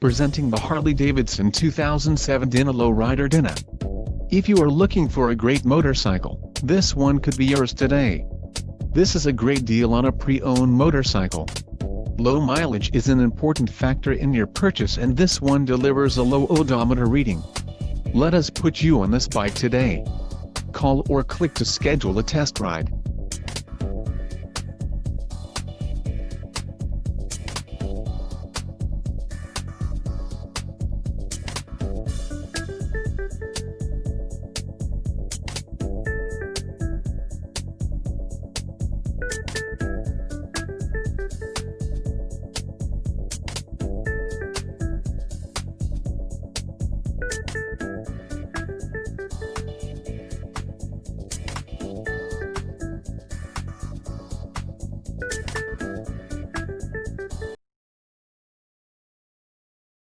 Presenting the Harley-Davidson 2007 Dyna Low Rider Dyna. If you are looking for a great motorcycle, this one could be yours today. This is a great deal on a pre-owned motorcycle. Low mileage is an important factor in your purchase, and this one delivers a low odometer reading. Let us put you on this bike today. Call or click to schedule a test ride.